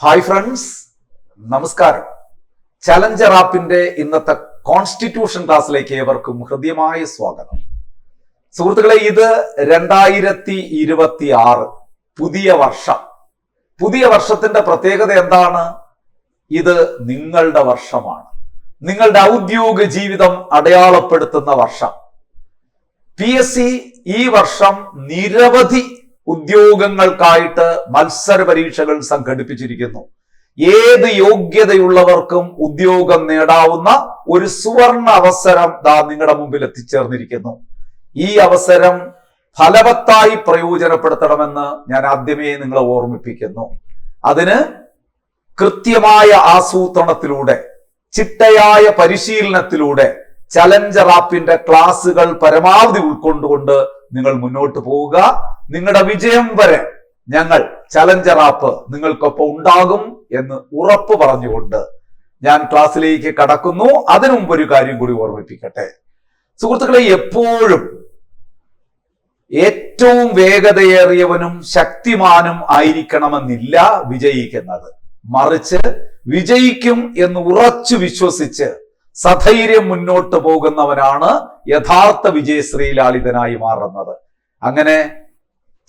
Hi friends, നമസ്കാരം. Challenger ആപ്പിന്റെ ഇന്നത്തെ constitution ക്ലാസ്സിലേക്ക് ഏവർക്കും ഹൃദ്യമായ സ്വാഗതം. സുഹൃത്തുക്കളെ, ഇത് 2026 പുതിയ വർഷം. പുതിയ വർഷത്തിന്റെ പ്രത്യേകത എന്താണ്? ഇത് നിങ്ങളുടെ വർഷമാണ്. നിങ്ങളുടെ ഔദ്യോഗിക ജീവിതം അടയാളപ്പെടുത്തുന്ന വർഷം. PSC ഈ വർഷം നിരവധി ഉദ്യോഗങ്ങൾക്കായിട്ട് മത്സര പരീക്ഷകൾ സംഘടിപ്പിച്ചിരിക്കുന്നു. ഏത് യോഗ്യതയുള്ളവർക്കും ഉദ്യോഗം നേടാവുന്ന ഒരു സുവർണ അവസരം നിങ്ങളുടെ മുമ്പിൽ എത്തിച്ചേർന്നിരിക്കുന്നു. ഈ അവസരം ഫലവത്തായി പ്രയോജനപ്പെടുത്തണമെന്ന് ഞാൻ ആദ്യമേ നിങ്ങളെ ഓർമ്മിപ്പിക്കുന്നു. അതിന് കൃത്യമായ ആസൂത്രണത്തിലൂടെ, ചിട്ടയായ പരിശീലനത്തിലൂടെ ചലഞ്ചർ ആപ്പിന്റെ ക്ലാസുകൾ പരമാവധി ഉൾക്കൊണ്ടുകൊണ്ട് നിങ്ങൾ മുന്നോട്ട് പോവുക. നിങ്ങളുടെ വിജയം വരെ ഞങ്ങൾ ചലഞ്ചർ ആപ്പ് നിങ്ങൾക്കൊപ്പം ഉണ്ടാകും എന്ന് ഉറപ്പ് പറഞ്ഞുകൊണ്ട് ഞാൻ ക്ലാസ്സിലേക്ക് കടക്കുന്നു. അതിനു മുമ്പ് ഒരു കാര്യം കൂടി ഓർമ്മിപ്പിക്കട്ടെ. സുഹൃത്തുക്കളെ, എപ്പോഴും ഏറ്റവും വേഗതയേറിയവനും ശക്തിമാനും ആയിരിക്കണമെന്നില്ല വിജയിക്കുന്നത്. മറിച്ച് വിജയിക്കും എന്ന് ഉറച്ചു വിശ്വസിച്ച് സധൈര്യം മുന്നോട്ട് പോകുന്നവനാണ് യഥാർത്ഥ വിജയശ്രീലാളിതനായി മാറുന്നത്. അങ്ങനെ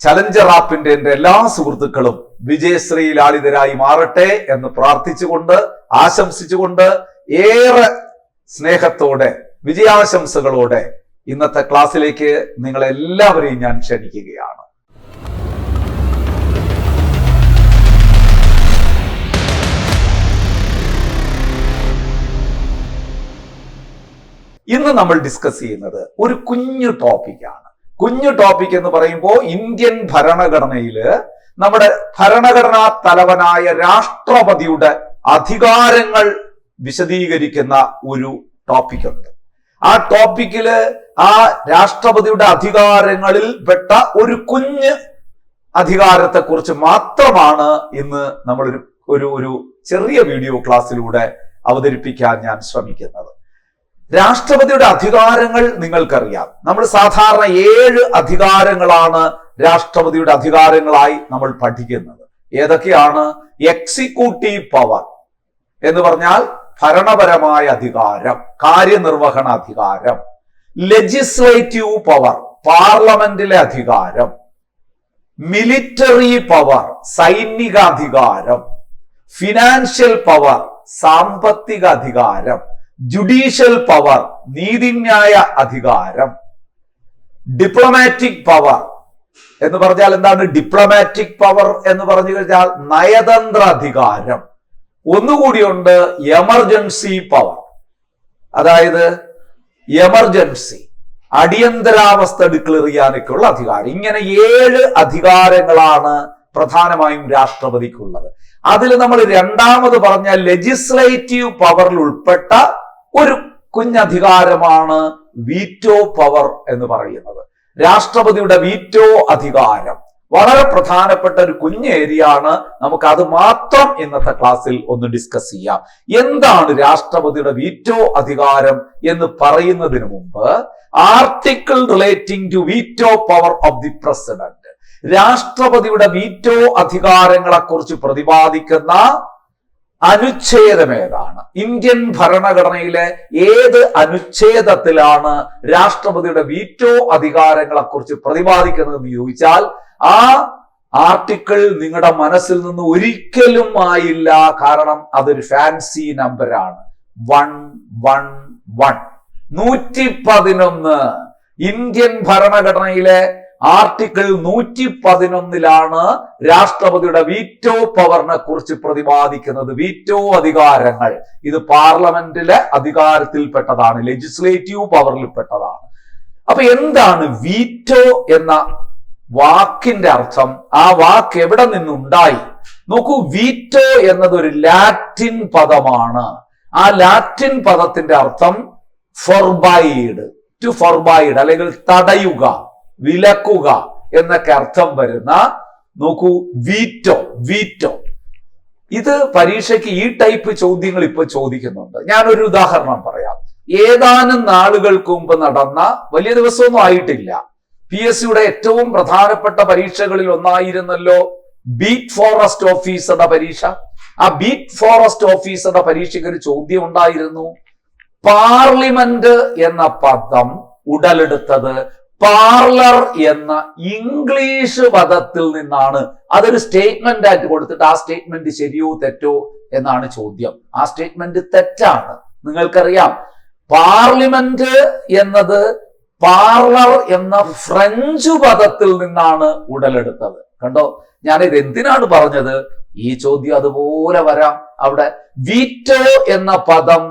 ചലഞ്ചർ ആപ്പിന്റെ എന്റെ എല്ലാ സുഹൃത്തുക്കളും വിജയശ്രീലാളിതരായി മാറട്ടെ എന്ന് പ്രാർത്ഥിച്ചുകൊണ്ട്, ആശംസിച്ചുകൊണ്ട്, ഏറെ സ്നേഹത്തോടെ, വിജയാശംസകളോടെ ഇന്നത്തെ ക്ലാസ്സിലേക്ക് നിങ്ങളെല്ലാവരെയും ഞാൻ ക്ഷണിക്കുകയാണ്. ഇന്ന് നമ്മൾ ഡിസ്കസ് ചെയ്യുന്നത് ഒരു കുഞ്ഞു ടോപ്പിക്കാണ്. കുഞ്ഞു ടോപ്പിക് എന്ന് പറയുമ്പോൾ ഇന്ത്യൻ ഭരണഘടനയില് നമ്മുടെ ഭരണഘടനാ തലവനായ രാഷ്ട്രപതിയുടെ അധികാരങ്ങൾ വിശദീകരിക്കുന്ന ഒരു ടോപ്പിക് ഉണ്ട്. ആ ടോപ്പിക്കില് ആ രാഷ്ട്രപതിയുടെ അധികാരങ്ങളിൽ പെട്ട ഒരു കുഞ്ഞ് അധികാരത്തെ കുറിച്ച് മാത്രമാണ് ഇന്ന് നമ്മൾ ഒരു ചെറിയ വീഡിയോ ക്ലാസ്സിലൂടെ അവതരിപ്പിക്കാൻ ഞാൻ ശ്രമിക്കുന്നത്. രാഷ്ട്രപതിയുടെ അധികാരങ്ങൾ നിങ്ങൾക്കറിയാം. നമ്മൾ സാധാരണ 7 അധികാരങ്ങളാണ് രാഷ്ട്രപതിയുടെ അധികാരങ്ങളായി നമ്മൾ പഠിക്കുന്നത്. ഏതൊക്കെയാണ്? എക്സിക്യൂട്ടീവ് പവർ എന്ന് പറഞ്ഞാൽ ഭരണപരമായ അധികാരം, കാര്യനിർവഹണ അധികാരം. ലെജിസ്ലേറ്റീവ് പവർ, പാർലമെന്റിലെ അധികാരം. മിലിറ്ററി പവർ, സൈനിക അധികാരം. ഫിനാൻഷ്യൽ പവർ, സാമ്പത്തിക അധികാരം. ജുഡീഷ്യൽ പവർ, നീതിന്യായ അധികാരം. ഡിപ്ലോമാറ്റിക് പവർ എന്ന് പറഞ്ഞാൽ എന്താണ്? ഡിപ്ലോമാറ്റിക് പവർ എന്ന് പറഞ്ഞു കഴിഞ്ഞാൽ നയതന്ത്ര അധികാരം. ഒന്നുകൂടിയുണ്ട്, എമർജൻസി പവർ. അതായത് എമർജൻസി, അടിയന്തരാവസ്ഥ ഡിക്ലെയർ ചെയ്യാനൊക്കെയുള്ള അധികാരം. ഇങ്ങനെ 7 അധികാരങ്ങളാണ് പ്രധാനമായും രാഷ്ട്രപതിക്കുള്ളത്. അതിൽ നമ്മൾ രണ്ടാമത് പറഞ്ഞ ലെജിസ്ലേറ്റീവ് പവറിൽ ഉൾപ്പെട്ട ഒരു കുഞ്ഞധികാരമാണ് വീറ്റോ പവർ എന്ന് പറയുന്നത്. രാഷ്ട്രപതിയുടെ വീറ്റോ അധികാരം വളരെ പ്രധാനപ്പെട്ട ഒരു കുഞ്ഞ് ഏരിയ ആണ്. നമുക്ക് അത് മാത്രം ഇന്നത്തെ ക്ലാസ്സിൽ ഒന്ന് ഡിസ്കസ് ചെയ്യാം. എന്താണ് രാഷ്ട്രപതിയുടെ വീറ്റോ അധികാരം എന്ന് പറയുന്നതിന് മുമ്പ്, article relating to veto power of the president, രാഷ്ട്രപതിയുടെ വീറ്റോ അധികാരങ്ങളെ കുറിച്ച് പ്രതിപാദിക്കുന്ന അനുച്ഛേദം ഏതാണ്? ഇന്ത്യൻ ഭരണഘടനയിലെ ഏത് അനുച്ഛേദത്തിലാണ് രാഷ്ട്രപതിയുടെ വീറ്റോ അധികാരങ്ങളെ കുറിച്ച് പ്രതിപാദിക്കുന്നതെന്ന് ചോദിച്ചാൽ ആ ആർട്ടിക്കിൾ നിങ്ങളുടെ മനസ്സിൽ നിന്ന് ഒരിക്കലും ആയില്ല. കാരണം അതൊരു ഫാൻസി നമ്പറാണ്. 111 111. ഇന്ത്യൻ ഭരണഘടനയിലെ ആർട്ടിക്കിൾ 111 രാഷ്ട്രപതിയുടെ വീറ്റോ പവറിനെ കുറിച്ച് പ്രതിപാദിക്കുന്നത്. വീറ്റോ അധികാരങ്ങൾ ഇത് പാർലമെന്റിലെ അധികാരത്തിൽപ്പെട്ടതാണ്, ലെജിസ്ലേറ്റീവ് പവറിൽപ്പെട്ടതാണ്. അപ്പൊ എന്താണ് വീറ്റോ എന്ന വാക്കിന്റെ അർത്ഥം? ആ വാക്ക് എവിടെ നിന്നുണ്ടായി? നോക്കൂ, വീറ്റോ എന്നതൊരു ലാറ്റിൻ പദമാണ്. ആ ലാറ്റിൻ പദത്തിന്റെ അർത്ഥം ഫോർബൈഡ്, ടു ഫോർബൈഡ് അല്ലെങ്കിൽ തടയുക, വിലക്കുക എന്നൊക്കെ അർത്ഥം വരുന്ന, നോക്കൂ, വീറ്റോ. വീറ്റോ ഇത് പരീക്ഷയ്ക്ക് ഈ ടൈപ്പ് ചോദ്യങ്ങൾ ഇപ്പൊ ചോദിക്കുന്നുണ്ട്. ഞാനൊരു ഉദാഹരണം പറയാം. ഏതാനും നാളുകൾക്ക് മുമ്പ് നടന്ന, വലിയ ദിവസമൊന്നും ആയിട്ടില്ല, PSCയുടെ ഏറ്റവും പ്രധാനപ്പെട്ട പരീക്ഷകളിൽ ഒന്നായിരുന്നല്ലോ ബീറ്റ് ഫോറസ്റ്റ് ഓഫീസറുടെ പരീക്ഷ. ആ ബീറ്റ് ഫോറസ്റ്റ് ഓഫീസറുടെ പരീക്ഷയ്ക്ക് ഒരു ചോദ്യം ഉണ്ടായിരുന്നു. പാർലമെന്റ് എന്ന പദം ഉടലെടുത്തത് പാർലർ എന്ന ഇംഗ്ലീഷ് പദത്തിൽ നിന്നാണ്. അതൊരു സ്റ്റേറ്റ്മെന്റ് ആയിട്ട് കൊടുത്തിട്ട് ആ സ്റ്റേറ്റ്മെന്റ് ശരിയോ തെറ്റോ എന്നാണ് ചോദ്യം. ആ സ്റ്റേറ്റ്മെന്റ് തെറ്റാണ്. നിങ്ങൾക്കറിയാം, പാർലമെന്റ് എന്നത് പാർലർ എന്ന ഫ്രഞ്ച് പദത്തിൽ നിന്നാണ് ഉടലെടുത്തത്. കണ്ടോ, ഞാനിത് എന്തിനാണ് പറഞ്ഞത്? ഈ ചോദ്യം അതുപോലെ വരാം. അവിടെ വീറ്റോ എന്ന പദം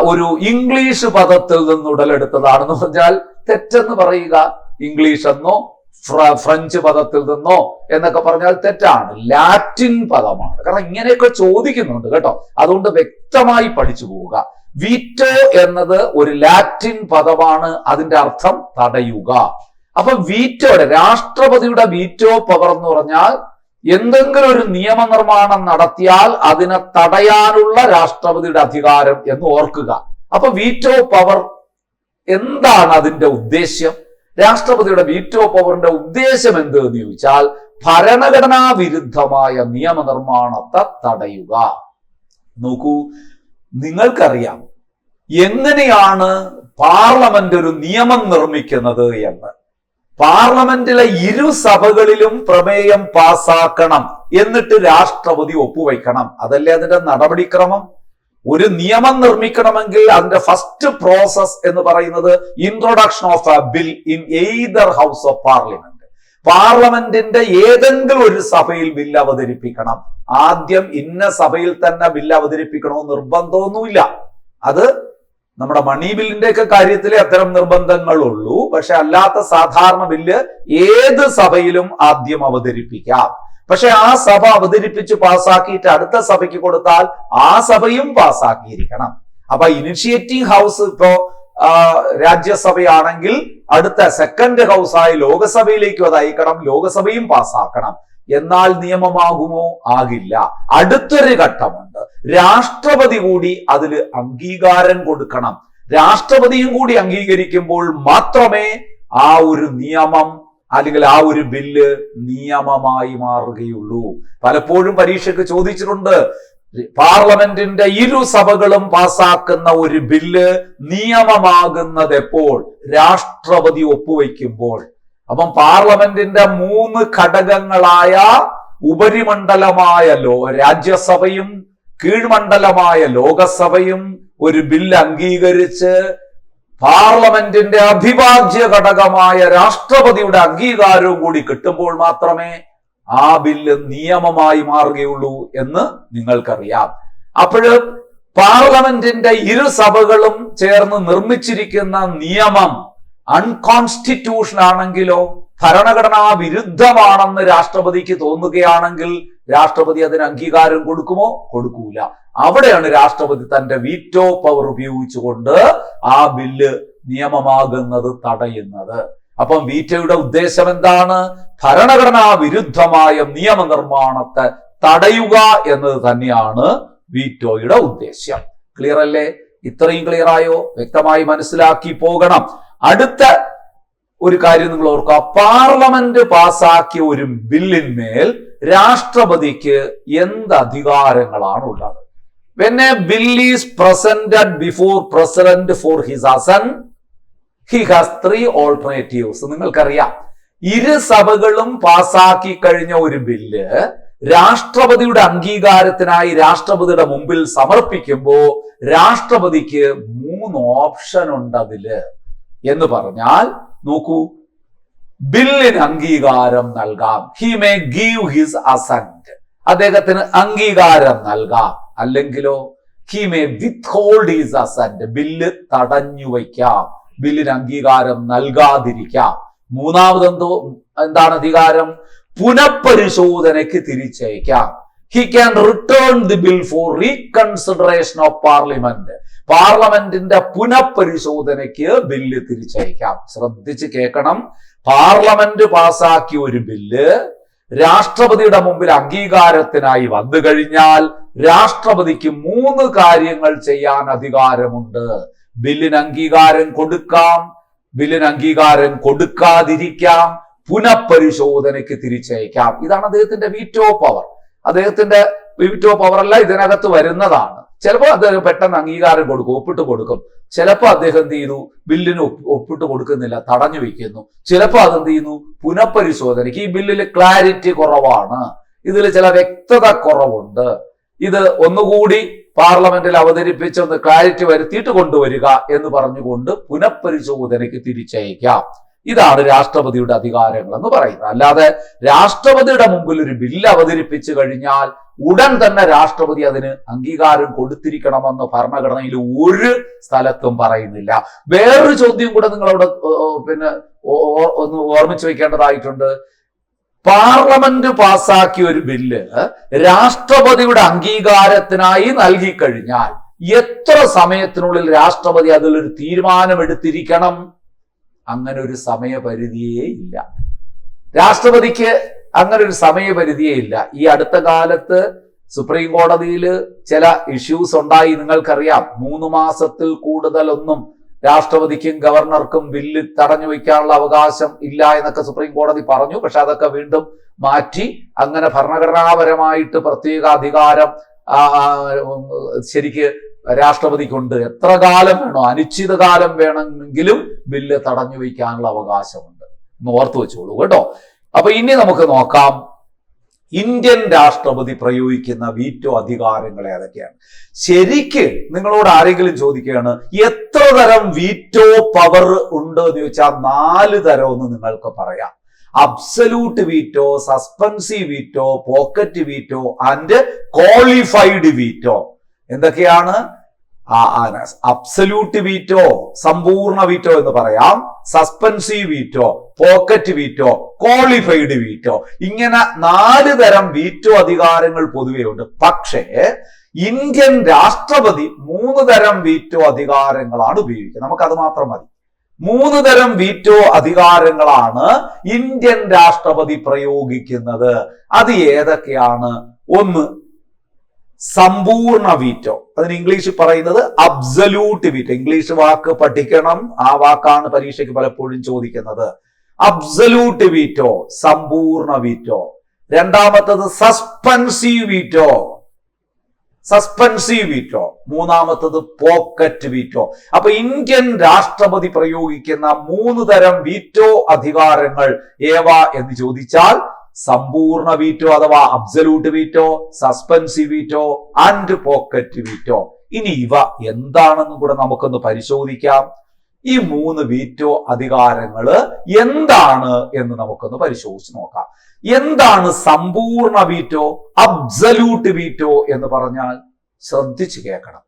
ഒരു ഇംഗ്ലീഷ് പദത്തിൽ നിന്ന് ഉടലെടുത്തതാണെന്ന് പറഞ്ഞാൽ തെറ്റെന്ന് പറയുക. ഇംഗ്ലീഷ് എന്നോ ഫ്രഞ്ച് പദത്തിൽ നിന്നോ എന്നൊക്കെ പറഞ്ഞാൽ തെറ്റാണ്. ലാറ്റിൻ പദമാണ്. കാരണം ഇങ്ങനെയൊക്കെ ചോദിക്കുന്നുണ്ട് കേട്ടോ. അതുകൊണ്ട് വ്യക്തമായി പഠിച്ചു പോവുക. വീറ്റോ എന്നത് ഒരു ലാറ്റിൻ പദമാണ്. അതിന്റെ അർത്ഥം തടയുക. അപ്പൊ വീറ്റോയുടെ, രാഷ്ട്രപതിയുടെ വീറ്റോ പവർ എന്ന് പറഞ്ഞാൽ എന്തെങ്കിലും ഒരു നിയമനിർമ്മാണം നടത്തിയാൽ അതിനെ തടയാനുള്ള രാഷ്ട്രപതിയുടെ അധികാരം എന്ന് ഓർക്കുക. അപ്പൊ വീറ്റോ പവർ എന്താണ് അതിന്റെ ഉദ്ദേശ്യം? രാഷ്ട്രപതിയുടെ വീറ്റോ പവറിന്റെ ഉദ്ദേശം എന്തെന്ന് ചോദിച്ചാൽ ഭരണഘടനാ വിരുദ്ധമായ നിയമനിർമ്മാണത്തെ തടയുക. നോക്കൂ, നിങ്ങൾക്കറിയാം എങ്ങനെയാണ് പാർലമെന്റ് ഒരു നിയമം നിർമ്മിക്കുന്നത് എന്ന്. പാർലമെന്റിലെ ഇരുസഭകളിലും പ്രമേയം പാസാക്കണം, എന്നിട്ട് രാഷ്ട്രപതി ഒപ്പുവയ്ക്കണം. അതല്ലേ അതിന്റെ നടപടിക്രമം. ഒരു നിയമം നിർമ്മിക്കണമെങ്കിൽ അതിന്റെ ഫസ്റ്റ് പ്രോസസ് എന്ന് പറയുന്നത് introduction of A bill in either house of parliament. പാർലമെന്റിന്റെ ഏതെങ്കിലും ഒരു സഭയിൽ ബില്ല് അവതരിപ്പിക്കണം. ആദ്യം ഇന്ന സഭയിൽ തന്നെ ബില്ല് അവതരിപ്പിക്കണമെന്ന് നിർബന്ധമൊന്നുമില്ല. അത് നമ്മുടെ മണി ബില്ലിന്റെ ഒക്കെ കാര്യത്തിൽ അത്തരം നിർബന്ധങ്ങളുള്ളൂ. പക്ഷെ അല്ലാത്ത സാധാരണ ബില്ല് ഏത് സഭയിലും ആദ്യം അവതരിപ്പിക്കാം. പക്ഷെ ആ സഭ അവതരിപ്പിച്ച് പാസ്സാക്കിയിട്ട് അടുത്ത സഭയ്ക്ക് കൊടുത്താൽ ആ സഭയും പാസ്സാക്കിയിരിക്കണം. അപ്പൊ ഇനിഷ്യേറ്റിംഗ് ഹൗസ് ഇപ്പോ രാജ്യസഭയാണെങ്കിൽ അടുത്ത സെക്കൻഡ് ഹൗസായി ലോകസഭയിലേക്ക് അത് അയക്കണം. ലോകസഭയും പാസ്സാക്കണം. എന്നാൽ നിയമമാകുമോ? ആകില്ല. അടുത്തൊരു ഘട്ടമുണ്ട്. രാഷ്ട്രപതി കൂടി അതിൽ അംഗീകാരം കൊടുക്കണം. രാഷ്ട്രപതിയും കൂടി അംഗീകരിക്കുമ്പോൾ മാത്രമേ ആ ഒരു നിയമം അല്ലെങ്കിൽ ആ ഒരു ബില്ല് നിയമമായി മാറുകയുള്ളൂ. പലപ്പോഴും പരീക്ഷയ്ക്ക് ചോദിച്ചിട്ടുണ്ട്, പാർലമെന്റിന്റെ ഇരുസഭകളും പാസാക്കുന്ന ഒരു ബില്ല് നിയമമാകുന്നത് എപ്പോൾ? രാഷ്ട്രപതി ഒപ്പുവയ്ക്കുമ്പോൾ. അപ്പം പാർലമെന്റിന്റെ 3 ഘടകങ്ങളായ ഉപരിമണ്ഡലമായ രാജ്യസഭയും കീഴ്മണ്ഡലമായ ലോകസഭയും ഒരു ബില്ല് അംഗീകരിച്ച് പാർലമെന്റിന്റെ അവിഭാജ്യ ഘടകമായ രാഷ്ട്രപതിയുടെ അംഗീകാരവും കൂടി കിട്ടുമ്പോൾ മാത്രമേ ആ ബില്ല് നിയമമായി മാറുകയുള്ളൂ എന്ന് നിങ്ങൾക്കറിയാം. അപ്പോഴ് പാർലമെന്റിന്റെ ഇരുസഭകളും ചേർന്ന് നിർമ്മിച്ചിരിക്കുന്ന നിയമം അൺകോൺസ്റ്റിറ്റ്യൂഷൻ ആണെങ്കിലോ, ഭരണഘടനാ വിരുദ്ധമാണെന്ന് രാഷ്ട്രപതിക്ക് തോന്നുകയാണെങ്കിൽ രാഷ്ട്രപതി അതിന് അംഗീകാരം കൊടുക്കുമോ? കൊടുക്കൂല. അവിടെയാണ് രാഷ്ട്രപതി തന്റെ വീറ്റോ പവർ ഉപയോഗിച്ചുകൊണ്ട് ആ ബില്ല് നിയമമാകുന്നത് തടയുന്നത്. അപ്പം വീറ്റോയുടെ ഉദ്ദേശം എന്താണ്? ഭരണഘടനാ വിരുദ്ധമായ നിയമനിർമ്മാണത്തെ തടയുക എന്നത് തന്നെയാണ് വീറ്റോയുടെ ഉദ്ദേശ്യം. ക്ലിയർ അല്ലേ? ഇത്രയും ക്ലിയർ ആയോ? വ്യക്തമായി മനസ്സിലാക്കി പോകണം. അടുത്ത ഒരു കാര്യം നിങ്ങൾ ഓർക്കുക, പാർലമെന്റ് പാസാക്കിയ ഒരു ബില്ലിന്മേൽ രാഷ്ട്രപതിക്ക് എന്ത് അധികാരങ്ങളാണ് ഉള്ളത്? When a bill is presented before president for his assent, he has 3 alternatives. നിങ്ങൾക്കറിയാം, ഇരുസഭകളും പാസാക്കി കഴിഞ്ഞ ഒരു ബില്ല് രാഷ്ട്രപതിയുടെ അംഗീകാരത്തിനായി രാഷ്ട്രപതിയുടെ മുമ്പിൽ സമർപ്പിക്കുമ്പോൾ രാഷ്ട്രപതിക്ക് 3 ഓപ്ഷൻ ഉണ്ട് അതില്. എന്ന് പറഞ്ഞാൽ നോക്കൂ, ബില്ലിന് അംഗീകാരം നൽകാം. He may give his assent. അദ്ദേഹത്തിന് അംഗീകാരം നൽകാം. അല്ലെങ്കിലോ he may withhold his assent. Bill തടഞ്ഞു വയ്ക്കാം. ബില്ലിന് അംഗീകാരം നൽകാതിരിക്കാം. എന്താണ് അധികാരം? പുനഃപരിശോധനയ്ക്ക് തിരിച്ചയക്കാം. He can return the bill for reconsideration of parliament. പാർലമെന്റിന്റെ പുനഃപരിശോധനയ്ക്ക് ബില്ല് തിരിച്ചയക്കാം. ശ്രദ്ധിച്ച് കേൾക്കണം. പാർലമെന്റ് പാസാക്കിയ ഒരു ബില്ല് രാഷ്ട്രപതിയുടെ മുമ്പിൽ അംഗീകാരത്തിനായി വന്നു കഴിഞ്ഞാൽ രാഷ്ട്രപതിക്ക് 3 കാര്യങ്ങൾ ചെയ്യാൻ അധികാരമുണ്ട്. ബില്ലിന് അംഗീകാരം കൊടുക്കാം, ബില്ലിന് അംഗീകാരം കൊടുക്കാതിരിക്കാം, പുനഃപരിശോധനയ്ക്ക് തിരിച്ചയക്കാം. ഇതാണ് അദ്ദേഹത്തിന്റെ വീറ്റോ പവർ. അദ്ദേഹത്തിന്റെ വീറ്റോ പവറല്ല ഇതിനകത്ത് വരുന്നതാണ്. ചിലപ്പോൾ അദ്ദേഹം പെട്ടെന്ന് അംഗീകാരം കൊടുക്കും, ഒപ്പിട്ട് കൊടുക്കും. ചിലപ്പോൾ അദ്ദേഹം എന്ത് ചെയ്തു, ബില്ലിന് ഒപ്പിട്ട് കൊടുക്കുന്നില്ല, തടഞ്ഞു വെക്കുന്നു. ചിലപ്പോൾ അതെന്ത് ചെയ്യുന്നു, പുനഃപരിശോധനയ്ക്ക് ഈ ബില്ലിൽ ക്ലാരിറ്റി കുറവാണ്, ഇതിൽ ചില വ്യക്തത കുറവുണ്ട്, ഇത് ഒന്നുകൂടി പാർലമെന്റിൽ അവതരിപ്പിച്ച് ഒന്ന് ക്ലാരിറ്റി വരുത്തിയിട്ട് കൊണ്ടുവരിക എന്ന് പറഞ്ഞുകൊണ്ട് പുനഃപരിശോധനയ്ക്ക് തിരിച്ചയക്കാം. ഇതാണ് രാഷ്ട്രപതിയുടെ അധികാരങ്ങൾ എന്ന് പറയുന്നത്. അല്ലാതെ രാഷ്ട്രപതിയുടെ മുമ്പിൽ ഒരു ബില്ല് അവതരിപ്പിച്ചു കഴിഞ്ഞാൽ ഉടൻ തന്നെ രാഷ്ട്രപതി അതിന് അംഗീകാരം കൊടുത്തിരിക്കണമെന്ന് ഭരണഘടനയിൽ ഒരു സ്ഥലത്തും പറയുന്നില്ല. വേറൊരു ചോദ്യം കൂടെ നിങ്ങളവിടെ ഒന്ന് ഓർമ്മിച്ചു വെക്കേണ്ടതായിട്ടുണ്ട്. പാർലമെന്റ് പാസാക്കിയ ഒരു ബില്ല് രാഷ്ട്രപതിയുടെ അംഗീകാരത്തിനായി നൽകിക്കഴിഞ്ഞാൽ എത്ര സമയത്തിനുള്ളിൽ രാഷ്ട്രപതി അതിലൊരു തീരുമാനമെടുത്തിരിക്കണം? അങ്ങനെ ഒരു സമയപരിധിയേ ഇല്ല. രാഷ്ട്രപതിക്ക് അങ്ങനെ ഒരു സമയപരിധിയേ ഇല്ല. ഈ അടുത്ത കാലത്ത് സുപ്രീം കോടതിയിൽ ചില ഇഷ്യൂസ് ഉണ്ടായി, നിങ്ങൾക്കറിയാം. 3 മാസത്തിൽ കൂടുതലൊന്നും രാഷ്ട്രപതിക്കും ഗവർണർക്കും ബില്ല് തടഞ്ഞു വയ്ക്കാനുള്ള അവകാശം ഇല്ല എന്നൊക്കെ സുപ്രീം കോടതി പറഞ്ഞു. പക്ഷെ അതൊക്കെ വീണ്ടും മാറ്റി. അങ്ങനെ ഭരണഘടനാപരമായിട്ട് പ്രത്യേക അധികാരം ശരിക്ക് രാഷ്ട്രപതിക്കുണ്ട്. എത്ര കാലം വേണോ, അനിശ്ചിതകാലം വേണമെങ്കിലും ബില്ല് തടഞ്ഞു വയ്ക്കാനുള്ള അവകാശമുണ്ട്. ഒന്ന് ഓർത്തു വെച്ചോളൂ കേട്ടോ. അപ്പൊ ഇനി നമുക്ക് നോക്കാം ഇന്ത്യൻ രാഷ്ട്രപതി പ്രയോഗിക്കുന്ന വീറ്റോ അധികാരങ്ങൾ ഏതൊക്കെയാണ്. ശരിക്ക് നിങ്ങളോട് ആരെങ്കിലും ചോദിക്കുകയാണ് എത്ര തരം വീറ്റോ പവർ ഉണ്ട് എന്ന് ചോദിച്ചാൽ 4 തരം എന്ന് നിങ്ങൾക്ക് പറയാം. Absolute veto, suspensive veto, pocket veto and qualified veto. എന്തൊക്കെയാണ്? അബ്സല്യൂട്ട് വീറ്റോ, സമ്പൂർണ്ണ വീറ്റോ എന്ന് പറയാം, suspensive veto, pocket veto, qualified veto. ഇങ്ങനെ 4 തരം വീറ്റോ അധികാരങ്ങൾ പൊതുവെ ഉണ്ട്. പക്ഷേ ഇന്ത്യൻ രാഷ്ട്രപതി 3 തരം വീറ്റോ അധികാരങ്ങളാണ് ഉപയോഗിക്കുന്നത്. നമുക്കത് മാത്രം മതി. 3 തരം വീറ്റോ അധികാരങ്ങളാണ് ഇന്ത്യൻ രാഷ്ട്രപതി പ്രയോഗിക്കുന്നത്. അത് ഏതൊക്കെയാണ്? ഒന്ന്, സമ്പൂർണ്ണ വീറ്റോ. അതിന് ഇംഗ്ലീഷ് പറയുന്നത് അബ്സല്യൂട്ട് വീറ്റോ. ഇംഗ്ലീഷ് വാക്ക് പഠിക്കണം, ആ വാക്കാണ് പരീക്ഷയ്ക്ക് പലപ്പോഴും ചോദിക്കുന്നത്. അബ്സല്യൂട്ട് വീറ്റോ, സമ്പൂർണ്ണ വീറ്റോ. രണ്ടാമത്തത് സസ്പെൻസീവ് വീറ്റോ, സസ്പെൻസീവ് വീറ്റോ. മൂന്നാമത്തത് പോക്കറ്റ് വീറ്റോ. അപ്പൊ ഇന്ത്യൻ രാഷ്ട്രപതി പ്രയോഗിക്കുന്ന 3 തരം വീറ്റോ അധികാരങ്ങൾ ഏവ എന്ന് ചോദിച്ചാൽ സമ്പൂർണ്ണ വീറ്റോ അഥവാ absolute veto, suspensive veto and pocket veto. ഇനി ഇവ എന്താണെന്നും കൂടെ നമുക്കൊന്ന് പരിശോധിക്കാം. ഈ 3 വീറ്റോ അധികാരങ്ങള് എന്താണ് എന്ന് നമുക്കൊന്ന് പരിശോധിച്ച് നോക്കാം. എന്താണ് സമ്പൂർണ്ണ വീറ്റോ, അബ്സല്യൂട്ട് വീറ്റോ എന്ന് പറഞ്ഞാൽ? ശ്രദ്ധിച്ചു കേൾക്കണം.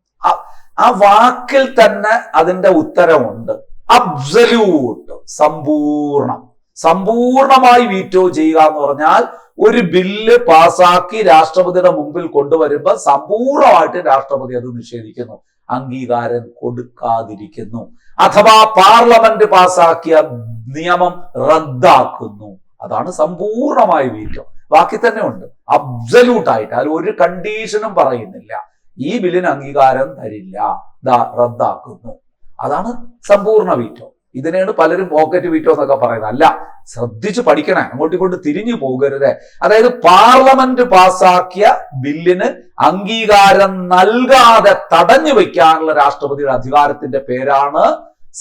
ആ വാക്കിൽ തന്നെ അതിന്റെ ഉത്തരമുണ്ട്. അബ്സല്യൂട്ട്, സമ്പൂർണം. സമ്പൂർണമായി വീറ്റോ ചെയ്യുക എന്ന് പറഞ്ഞാൽ ഒരു ബില്ല് പാസാക്കി രാഷ്ട്രപതിയുടെ മുമ്പിൽ കൊണ്ടുവരുമ്പോൾ സമ്പൂർണമായിട്ട് രാഷ്ട്രപതി അത് നിഷേധിക്കുന്നു, അംഗീകാരം കൊടുക്കാതിരിക്കുന്നു. അഥവാ പാർലമെന്റ് പാസാക്കിയ നിയമം റദ്ദാക്കുന്നു. അതാണ് സമ്പൂർണമായ വീറ്റോ. ബാക്കി തന്നെ ഉണ്ട് അബ്സല്യൂട്ട് ആയിട്ട്, അതിൽ ഒരു കണ്ടീഷനും പറയുന്നില്ല, ഈ ബില്ലിന് അംഗീകാരം തരില്ല, റദ്ദാക്കുന്നു. അതാണ് സമ്പൂർണ്ണ വീറ്റോ. ഇതിനെയാണ് പലരും പോക്കറ്റ് വീറ്റോ എന്നൊക്കെ പറയുന്നത്. അല്ല, ശ്രദ്ധിച്ചു പഠിക്കണേ, അങ്ങോട്ടിങ്ങോട്ട് തിരിഞ്ഞു പോകരുത്. അതായത് പാർലമെന്റ് പാസാക്കിയ ബില്ലിന് അംഗീകാരം നൽകാതെ തടഞ്ഞു വെക്കാനുള്ള രാഷ്ട്രപതിയുടെ അധികാരത്തിന്റെ പേരാണ്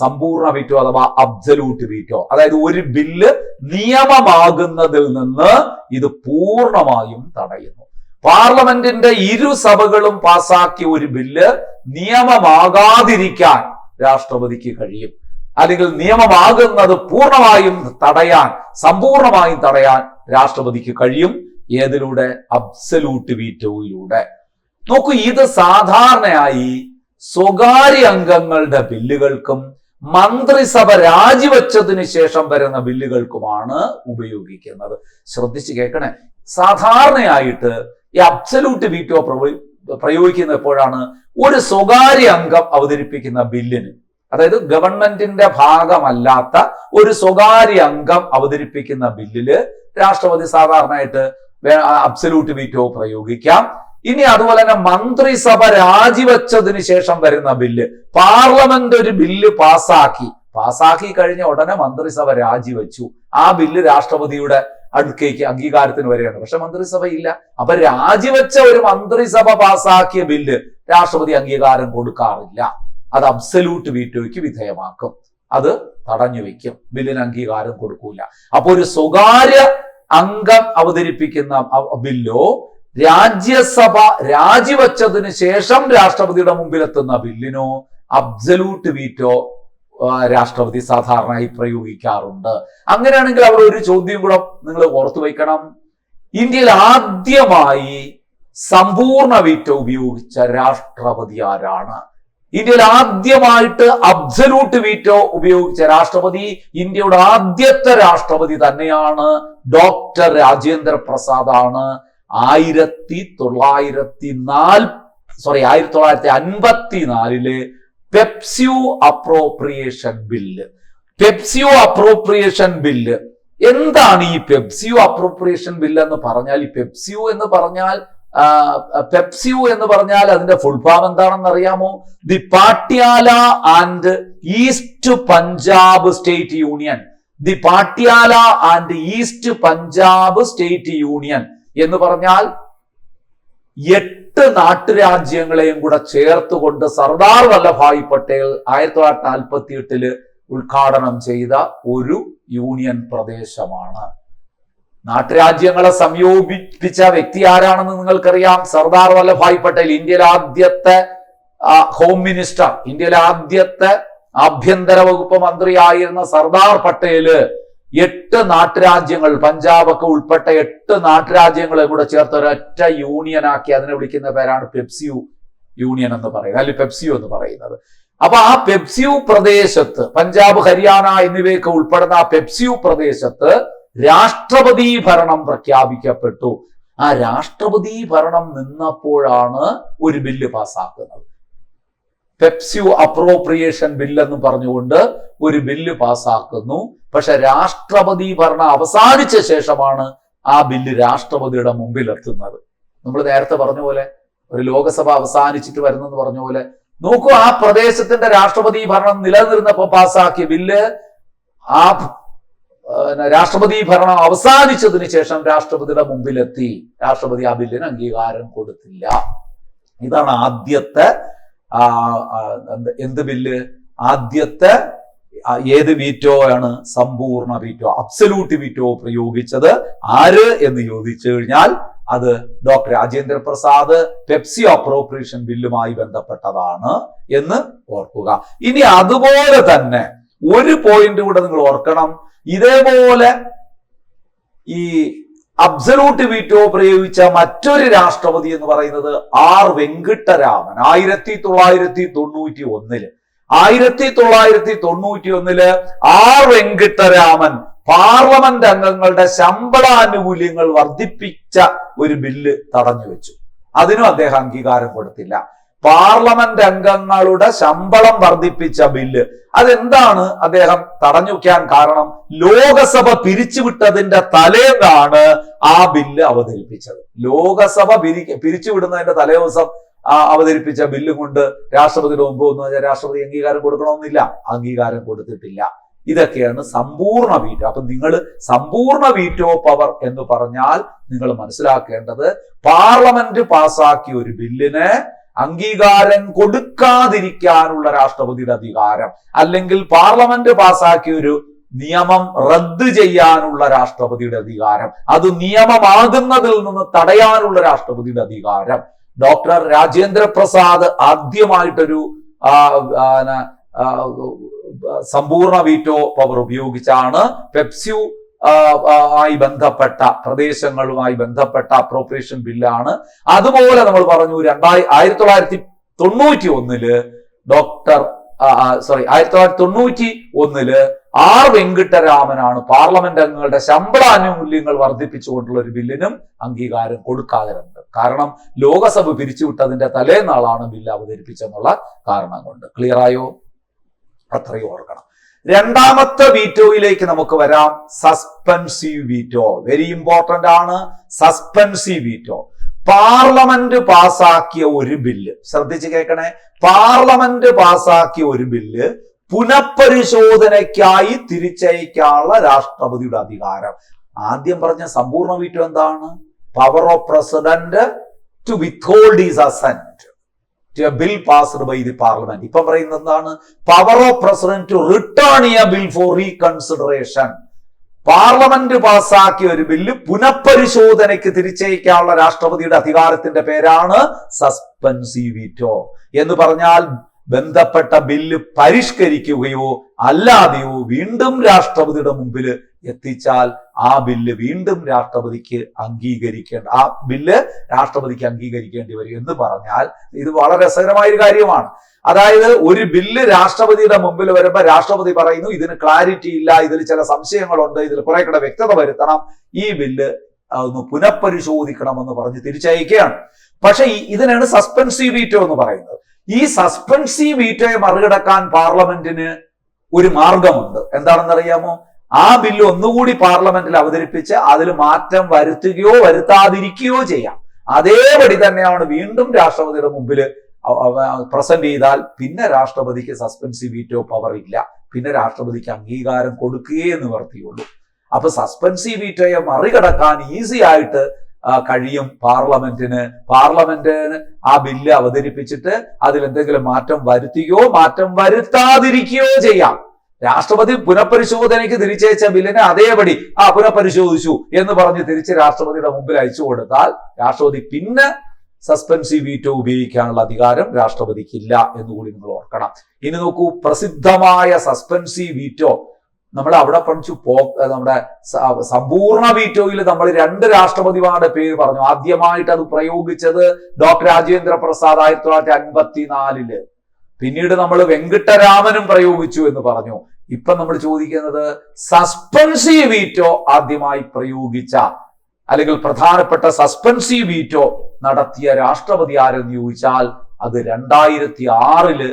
സമ്പൂർണ്ണ വീറ്റോ അഥവാ അബ്സല്യൂട്ട് വീറ്റോ. അതായത് ഒരു ബില്ല് നിയമമാകുന്നതിൽ നിന്ന് ഇത് പൂർണ്ണമായും തടയുന്നു. പാർലമെന്റിന്റെ 2 സഭകളും പാസാക്കിയ ഒരു ബില്ല് നിയമമാകാതിരിക്കാൻ രാഷ്ട്രപതിക്ക് കഴിയും. അല്ലെങ്കിൽ നിയമമാകുന്നത് പൂർണ്ണമായും തടയാൻ, സമ്പൂർണമായും തടയാൻ രാഷ്ട്രപതിക്ക് കഴിയും. ഏതിലൂടെ? അബ്സല്യൂട്ട് വീറ്റോയിലൂടെ. നോക്കൂ, ഇത് സാധാരണയായി സ്വകാര്യ അംഗങ്ങളുടെ ബില്ലുകൾക്കും മന്ത്രിസഭ രാജിവെച്ചതിന് ശേഷം വരുന്ന ബില്ലുകൾക്കുമാണ് ഉപയോഗിക്കുന്നത്. ശ്രദ്ധിച്ച് കേൾക്കണേ. സാധാരണയായിട്ട് ഈ അബ്സല്യൂട്ട് വീറ്റോ പ്രയോഗിക്കുന്ന എപ്പോഴാണ്? ഒരു സ്വകാര്യ അംഗം അവതരിപ്പിക്കുന്ന ബില്ലിന്, അതായത് ഗവൺമെന്റിന്റെ ഭാഗമല്ലാത്ത ഒരു സ്വകാര്യ അംഗം അവതരിപ്പിക്കുന്ന ബില്ലില് രാഷ്ട്രപതി സാധാരണയായിട്ട് അബ്സല്യൂട്ട് വീറ്റോ പ്രയോഗിക്കാം. ഇനി അതുപോലെ തന്നെ മന്ത്രിസഭ രാജിവെച്ചതിന് ശേഷം വരുന്ന ബില്ല്, പാർലമെന്റ് ഒരു ബില്ല് പാസാക്കി കഴിഞ്ഞ ഉടനെ മന്ത്രിസഭ രാജിവെച്ചു, ആ ബില്ല് രാഷ്ട്രപതിയുടെ അടുക്കേക്ക് അംഗീകാരത്തിന് വരികയാണ്. പക്ഷെ മന്ത്രിസഭ ഇല്ല. അപ്പൊ രാജിവെച്ച ഒരു മന്ത്രിസഭ പാസാക്കിയ ബില്ല് രാഷ്ട്രപതി അംഗീകാരം കൊടുക്കാറില്ല. അത് അബ്സല്യൂട്ട് വീറ്റോയ്ക്ക് വിധേയമാക്കും, അത് തടഞ്ഞു വെക്കും, ബില്ലിന് അംഗീകാരം കൊടുക്കൂല. അപ്പൊ ഒരു സ്വകാര്യ അംഗം അവതരിപ്പിക്കുന്ന ബില്ലോ രാജ്യസഭ രാജിവെച്ചതിന് ശേഷം രാഷ്ട്രപതിയുടെ മുമ്പിലെത്തുന്ന ബില്ലിനോ അബ്സല്യൂട്ട് വീറ്റോ രാഷ്ട്രപതി സാധാരണയായി പ്രയോഗിക്കാറുണ്ട്. അങ്ങനെയാണെങ്കിൽ അവിടെ ഒരു ചോദ്യം കൂടെ നിങ്ങൾ ഓർത്തു വയ്ക്കണം. ഇന്ത്യയിൽ ആദ്യമായി സമ്പൂർണ്ണ വീറ്റോ ഉപയോഗിച്ച രാഷ്ട്രപതി ആരാണ്? ഇന്ത്യയിൽ ആദ്യമായിട്ട് അബ്സല്യൂട്ട് വീറ്റോ ഉപയോഗിച്ച രാഷ്ട്രപതി ഇന്ത്യയുടെ ആദ്യത്തെ രാഷ്ട്രപതി തന്നെയാണ്, ഡോക്ടർ രാജേന്ദ്ര പ്രസാദ് ആണ്. 1954 പെപ്സ്യു അപ്രോപ്രിയേഷൻ ബില്ല്. എന്താണ് ഈ പെപ്സ്യു അപ്രോപ്രിയേഷൻ ബില്ല് എന്ന് പറഞ്ഞാൽ? ഈ പെപ്സ്യു എന്ന് പറഞ്ഞാൽ അതിന്റെ ഫുൾ ഫോം എന്താണെന്ന് അറിയാമോ? The Patiala and east Punjab state union. The Patiala and east Punjab state union എന്ന് പറഞ്ഞാൽ 8 നാട്ടുരാജ്യങ്ങളെയും കൂടെ ചേർത്തുകൊണ്ട് സർദാർ വല്ലഭായ് പട്ടേൽ 1948 ഉദ്ഘാടനം ചെയ്ത ഒരു യൂണിയൻ പ്രദേശമാണ്. നാട്ടുരാജ്യങ്ങളെ സംയോജിപ്പിച്ച വ്യക്തി ആരാണെന്ന് നിങ്ങൾക്കറിയാം, സർദാർ വല്ലഭായ് പട്ടേൽ. ഇന്ത്യയിലെ ആദ്യത്തെ ഹോം മിനിസ്റ്റർ, ഇന്ത്യയിലെ ആദ്യത്തെ ആഭ്യന്തര വകുപ്പ് മന്ത്രിയായിരുന്ന സർദാർ പട്ടേല് 8 നാട്ടുരാജ്യങ്ങൾ, പഞ്ചാബൊക്കെ ഉൾപ്പെട്ട 8 നാട്ടുരാജ്യങ്ങളെ കൂടെ ചേർത്ത് ഒരൊറ്റ യൂണിയനാക്കി. അതിനെ വിളിക്കുന്ന പേരാണ് പെപ്സ്യു യൂണിയൻ എന്ന് പറയുന്നത്, അല്ലെങ്കിൽ പെപ്സ്യു എന്ന് പറയുന്നത്. അപ്പൊ ആ പെപ്സ്യു പ്രദേശത്ത്, പഞ്ചാബ്, ഹരിയാന എന്നിവയൊക്കെ ഉൾപ്പെടുന്ന ആ പെപ്സ്യു പ്രദേശത്ത് രാഷ്ട്രപതി ഭരണം പ്രഖ്യാപിക്കപ്പെട്ടു. ആ രാഷ്ട്രപതി ഭരണം നിന്നപ്പോഴാണ് ഒരു ബില്ല് പാസ്സാക്കുന്നത്. പെപ്സ്യു അപ്രോപ്രിയേഷൻ ബില്ല് എന്ന് പറഞ്ഞുകൊണ്ട് ഒരു ബില്ല് പാസ്സാക്കുന്നു. പക്ഷെ രാഷ്ട്രപതി ഭരണം അവസാനിച്ച ശേഷമാണ് ആ ബില്ല് രാഷ്ട്രപതിയുടെ മുമ്പിൽ എത്തുന്നത്. നമ്മൾ നേരത്തെ പറഞ്ഞ പോലെ, ഒരു ലോകസഭ അവസാനിച്ചിട്ട് വരുന്നെന്ന് പറഞ്ഞ പോലെ, നോക്കൂ, ആ പ്രദേശത്തിന്റെ രാഷ്ട്രപതി ഭരണം നിലനിന്നിരുന്നപ്പോൾ പാസ്സാക്കിയ ബില്ല് ആ രാഷ്ട്രപതി ഭരണം അവസാനിച്ചതിന് ശേഷം രാഷ്ട്രപതിയുടെ മുമ്പിലെത്തി. രാഷ്ട്രപതി ആ ബില്ലിന് അംഗീകാരം കൊടുത്തില്ല. ഇതാണ് ആദ്യത്തെ എന്ത് ബില്ല്? ആദ്യത്തെ ഏത് വീറ്റോ ആണ്? സമ്പൂർണ്ണ വീറ്റോ, അബ്സല്യൂട്ട് വീറ്റോ പ്രയോഗിച്ചത് ആര് എന്ന് ചോദിച്ചു കഴിഞ്ഞാൽ അത് ഡോക്ടർ രാജേന്ദ്ര പ്രസാദ് പെപ്സ്യു അപ്രോപ്രിയേഷൻ ബില്ലുമായി ബന്ധപ്പെട്ടതാണ് എന്ന് ഓർക്കുക. ഇനി അതുപോലെ തന്നെ ഒരു പോയിന്റ് കൂടെ നിങ്ങൾ ഓർക്കണം. ഇതേപോലെ ഈ അബ്സല്യൂട്ട് വീറ്റോ പ്രയോഗിച്ച മറ്റൊരു രാഷ്ട്രപതി എന്ന് പറയുന്നത് R Venkataraman. 1991 R Venkataraman parliament അംഗങ്ങളുടെ ശമ്പളാനുകൂല്യങ്ങൾ വർദ്ധിപ്പിച്ച ഒരു ബില്ല് തടഞ്ഞു വെച്ചു. അതിനും അദ്ദേഹം അംഗീകാരം കൊടുത്തില്ല. പാർലമെന്റ് അംഗങ്ങളുടെ ശമ്പളം വർദ്ധിപ്പിച്ച ബില്ല്, അതെന്താണ് അദ്ദേഹം തടഞ്ഞു വയ്ക്കാൻ കാരണം? ലോകസഭ പിരിച്ചുവിട്ടതിന്റെ തലേന്നാണ് ആ ബില്ല് അവതരിപ്പിച്ചത്. ലോകസഭ പിരിച്ചുവിടുന്നതിന്റെ തലേ ദിവസം അവതരിപ്പിച്ച ബില്ല് കൊണ്ട് രാഷ്ട്രപതിയുടെ മുമ്പ് വന്നു കഴിഞ്ഞാൽ രാഷ്ട്രപതി അംഗീകാരം കൊടുക്കണമെന്നില്ല, അംഗീകാരം കൊടുത്തിട്ടില്ല. ഇതൊക്കെയാണ് സമ്പൂർണ്ണ വീറ്റോ. അപ്പൊ നിങ്ങൾ സമ്പൂർണ്ണ വീറ്റോ പവർ എന്ന് പറഞ്ഞാൽ നിങ്ങൾ മനസ്സിലാക്കേണ്ടത്, പാർലമെന്റ് പാസാക്കിയ ഒരു ബില്ലിന് അംഗീകാരം കൊടുക്കാതിരിക്കാനുള്ള രാഷ്ട്രപതിയുടെ അധികാരം, അല്ലെങ്കിൽ പാർലമെന്റ് പാസാക്കിയ ഒരു നിയമം റദ്ദ് ചെയ്യാനുള്ള രാഷ്ട്രപതിയുടെ അധികാരം, അത് നിയമമാകുന്നതിൽ നിന്ന് തടയാനുള്ള രാഷ്ട്രപതിയുടെ അധികാരം ഡോക്ടർ രാജേന്ദ്ര പ്രസാദ് ആദ്യമായിട്ടൊരു സമ്പൂർണ്ണ വീറ്റോ പവർ ഉപയോഗിച്ചാണ് പെപ്സ്യു ആയി ബന്ധപ്പെട്ട പ്രദേശങ്ങളുമായി ബന്ധപ്പെട്ട അപ്രോപ്രിയേഷൻ ബില്ലാണ്. അതുപോലെ നമ്മൾ പറഞ്ഞു 1991 ആർ വെങ്കിട്ടരാമനാണ് പാർലമെന്റ് അംഗങ്ങളുടെ ശമ്പളാനുകൂല്യങ്ങൾ വർദ്ധിപ്പിച്ചുകൊണ്ടുള്ള ഒരു ബില്ലിനും അംഗീകാരം കൊടുക്കാതിരുന്നത്. കാരണം ലോകസഭ പിരിച്ചുവിട്ടതിന്റെ തലേന്നാളാണ് ബില്ല് അവതരിപ്പിച്ചെന്നുള്ള കാരണം കൊണ്ട്. ക്ലിയർ ആയോ? അത്രയും ഓർക്കണം. രണ്ടാമത്തെ വീറ്റോയിലേക്ക് നമുക്ക് വരാം. സസ്പെൻസീവ് വീറ്റോ, വെരി ഇമ്പോർട്ടന്റ് ആണ്. സസ്പെൻസീവ് വീറ്റോ, പാർലമെന്റ് പാസാക്കിയ ഒരു ബില്ല്, ശ്രദ്ധിച്ച് കേൾക്കണേ, പാർലമെന്റ് പാസാക്കിയ ഒരു ബില്ല് പുനഃപരിശോധനയ്ക്കായി തിരിച്ചയക്കാനുള്ള രാഷ്ട്രപതിയുടെ അധികാരം. ആദ്യം പറഞ്ഞ സമ്പൂർണ്ണ വീറ്റോ എന്താണ്? Power of president to withhold his assent to a bill passed by the parliament. ഇപ്പം പറയുന്നത് എന്താണ്? Power of president to return a bill for reconsideration. Parliament പാസ്സാക്കിയ ഒരു ബില്ല് പുനഃപരിശോധനയ്ക്ക് തിരിച്ചയക്കാനുള്ള രാഷ്ട്രപതിയുടെ അധികാരത്തിന്റെ പേരാണ് സസ്പെൻസീവ് വീറ്റോ. എന്ന് പറഞ്ഞാൽ ബന്ധപ്പെട്ട ബില്ല് പരിഷ്കരിക്കുകയോ അല്ലാതെയോ വീണ്ടും രാഷ്ട്രപതിയുടെ മുമ്പിൽ എത്തിച്ചാൽ ആ ബില്ല് വീണ്ടും രാഷ്ട്രപതിക്ക് അംഗീകരിക്കേണ്ടി വരും എന്ന് പറഞ്ഞാൽ ഇത് വളരെ രസകരമായ ഒരു കാര്യമാണ്. അതായത് ഒരു ബില്ല് രാഷ്ട്രപതിയുടെ മുമ്പിൽ വരുമ്പോൾ രാഷ്ട്രപതി പറയുന്നു ഇതിന് ക്ലാരിറ്റി ഇല്ല, ഇതിൽ ചില സംശയങ്ങളുണ്ട്, ഇതിൽ കുറെ കൂടെ വ്യക്തത വരുത്തണം, ഈ ബില്ല് ഒന്ന് പുനഃപരിശോധിക്കണമെന്ന് പറഞ്ഞ് തിരിച്ചയക്കുകയാണ്. പക്ഷെ ഇതിനാണ് സസ്പെൻസീവ് വീറ്റോ എന്ന് പറയുന്നത്. ഈ സസ്പെൻസീവ് വീറ്റോയെ മറികടക്കാൻ പാർലമെന്റിന് ഒരു മാർഗമുണ്ട്. എന്താണെന്നറിയാമോ? ആ ബില്ല് ഒന്നുകൂടി പാർലമെന്റിൽ അവതരിപ്പിച്ച് അതിൽ മാറ്റം വരുത്തുകയോ വരുത്താതിരിക്കുകയോ ചെയ്യാം. അതേപടി തന്നെയാണ് വീണ്ടും രാഷ്ട്രപതിയുടെ മുമ്പിൽ പ്രസന്റ് ചെയ്താൽ പിന്നെ രാഷ്ട്രപതിക്ക് സസ്പെൻസീവ് വീറ്റോ പവർ ഇല്ല, പിന്നെ രാഷ്ട്രപതിക്ക് അംഗീകാരം കൊടുക്കുകയേ നിവർത്തിയുള്ളൂ. അപ്പൊ സസ്പെൻസീവ് വീറ്റോയെ മറികടക്കാൻ ഈസി ആയിട്ട് കഴിയും പാർലമെന്റിന് ആ ബില്ല് അവതരിപ്പിച്ചിട്ട് അതിൽ എന്തെങ്കിലും മാറ്റം വരുത്തുകയോ മാറ്റം വരുത്താതിരിക്കുകയോ ചെയ്യാം. രാഷ്ട്രപതി പുനഃപരിശോധനയ്ക്ക് തിരിച്ചയച്ച ബില്ലിനെ അതേപടി പുനഃപരിശോധിച്ചു എന്ന് പറഞ്ഞ് തിരിച്ച് രാഷ്ട്രപതിയുടെ മുമ്പിൽ അയച്ചു കൊടുത്താൽ രാഷ്ട്രപതി പിന്നെ സസ്പെൻസീവ് വീറ്റോ ഉപയോഗിക്കാനുള്ള അധികാരം രാഷ്ട്രപതിക്കില്ല എന്നുകൂടി നിങ്ങൾ ഓർക്കണം. ഇനി നോക്കൂ, പ്രസിദ്ധമായ സസ്പെൻസീവ് വീറ്റോ നമ്മൾ അവിടെ പഠിച്ചു. നമ്മുടെ സമ്പൂർണ്ണ വീറ്റോയിൽ നമ്മൾ 2 രാഷ്ട്രപതിമാരുടെ പേര് പറഞ്ഞു. ആദ്യമായിട്ട് അത് പ്രയോഗിച്ചത് ഡോക്ടർ രാജേന്ദ്ര പ്രസാദ് 1954. പിന്നീട് നമ്മൾ വെങ്കിട്ടരാമനും പ്രയോഗിച്ചു എന്ന് പറഞ്ഞു. ഇപ്പൊ നമ്മൾ ചോദിക്കുന്നത് സസ്പെൻസീവ് വീറ്റോ ആദ്യമായി പ്രയോഗിച്ച അല്ലെങ്കിൽ പ്രധാനപ്പെട്ട സസ്പെൻസീവ് വീറ്റോ നടത്തിയ രാഷ്ട്രപതി ആരെന്ന് ചോദിച്ചാൽ അത് 2006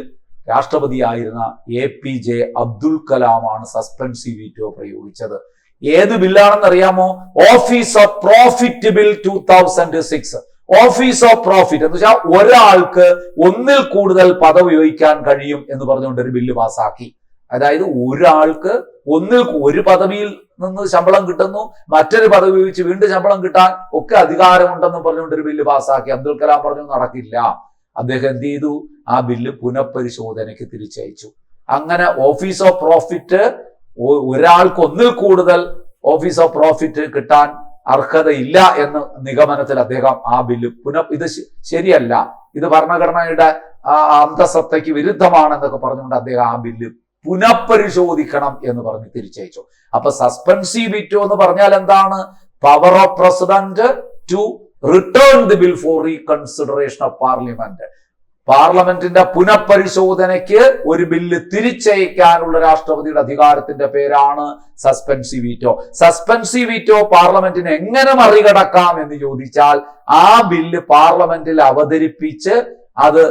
രാഷ്ട്രപതിയായിരുന്ന APJ അബ്ദുൽ കലാമാണ് സസ്പെൻസീവ് വീറ്റോ പ്രയോഗിച്ചത്. ഏത് ബില്ലാണെന്ന് അറിയാമോ? Office of profit bill 2006. Office of profit എന്ന് വെച്ചാൽ ഒരാൾക്ക് ഒന്നിൽ കൂടുതൽ പദവി വഹിക്കാൻ കഴിയും എന്ന് പറഞ്ഞുകൊണ്ട് ഒരു ബില്ല് പാസ്സാക്കി. അതായത് ഒരാൾക്ക് ഒരു പദവിയിൽ നിന്ന് ശമ്പളം കിട്ടുന്നു, മറ്റൊരു പദവി വെച്ച് വീണ്ടും ശമ്പളം കിട്ടാൻ ഒക്കെ അധികാരമുണ്ടെന്ന് പറഞ്ഞുകൊണ്ട് ഒരു ബില്ല് പാസ്സാക്കി. അബ്ദുൽ കലാം പറഞ്ഞു നടക്കില്ല. അദ്ദേഹം എന്ത് ചെയ്തു? ആ ബില്ല് പുനഃപരിശോധനയ്ക്ക് തിരിച്ചയച്ചു. അങ്ങനെ ഓഫീസ് ഓഫ് പ്രോഫിറ്റ് ഒരാൾക്ക് ഒന്നിൽ കൂടുതൽ ഓഫീസ് ഓഫ് പ്രോഫിറ്റ് കിട്ടാൻ അർഹതയില്ല എന്ന നിഗമനത്തിൽ അദ്ദേഹം ആ ബില്ല് ഇത് ശരിയല്ല, ഇത് ഭരണഘടനയുടെ അന്തസത്തയ്ക്ക് വിരുദ്ധമാണെന്നൊക്കെ പറഞ്ഞുകൊണ്ട് അദ്ദേഹം ആ ബില്ല് പുനഃപരിശോധിക്കണം എന്ന് പറഞ്ഞ് തിരിച്ചയച്ചു. അപ്പൊ സസ്പെൻസീവ് വീറ്റോ എന്ന് പറഞ്ഞാൽ എന്താണ്? Power of president to return the bill for reconsideration of parliament. പാർലമെന്റിന്റെ പുനഃപരിശോധനയ്ക്ക് ഒരു ബില്ല് തിരിച്ചയക്കാനുള്ള രാഷ്ട്രപതിയുടെ അധികാരത്തിന്റെ പേരാണ് സസ്പെൻസീവ് വീറ്റോ. സസ്പെൻസീവ് വീറ്റോ പാർലമെന്റിന് എങ്ങനെ മറികടക്കാം എന്ന് ചോദിച്ചാൽ ആ ബില്ല് പാർലമെന്റിൽ അവതരിപ്പിച്ച് അത്